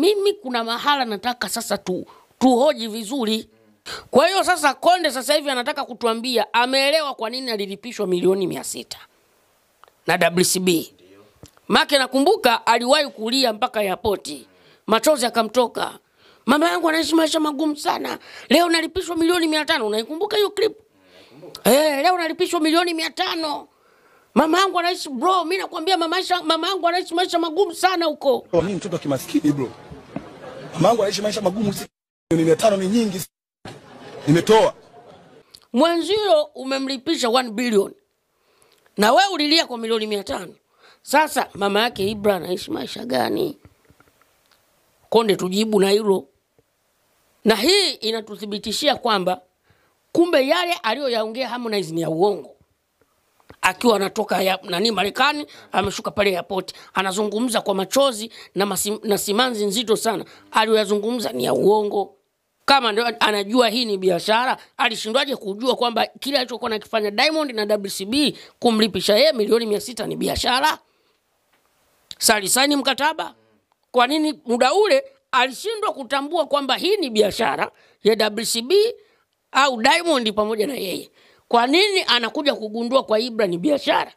mimi kuna mahala nataka sasa tuhoji vizuri. Kwa hiyo sasa Konde sasa hivi anataka kutuambia ameelewa kwa nini alilipishwa milioni 600 na WCB. Make nakumbuka aliwahi kulia mpaka airport. Machozi akamtoka. Mama yangu anaishi maisha magumu sana. Leo nalipishwa milioni 500. Unaikumbuka hiyo clip? Leo nalipishwa milioni 500. Mama yangu anaishi bro, mimi nakwambia mama yangu anaishi maisha magumu sana huko. Mimi mtoto wa kimaskini bro. Mama yangu anaishi maisha magumu, milioni 500 ni nyingi. Nimetoa. Mwenzio umemlipisha 1 billion. Na wewe ulilia kwa milioni 500. Sasa mama yake Ibra anaishi maisha gani? Konde tujibu na hilo. Na hii inatuthibitishia kwamba kumbe yale aliyoyaongea Harmonize ni ya uongo. Akiwa anatoka Marekani, ameshuka pale airport, anazungumza kwa machozi na simanzi nzito sana. Aliyoyazungumza ni ya uongo. Kama ndio anajua hii ni biashara, alishindwaje kujua kwamba kile alichokuwa anakifanya Diamond na WCB kumlipisha yeye milioni 600 ni biashara? Salisaini mkataba. Kwa nini muda ule alishindwa kutambua kwamba hii ni biashara ya WCB au Diamond pamoja na yeye? Kwa nini anakuja kugundua kwa Ibra ni biashara?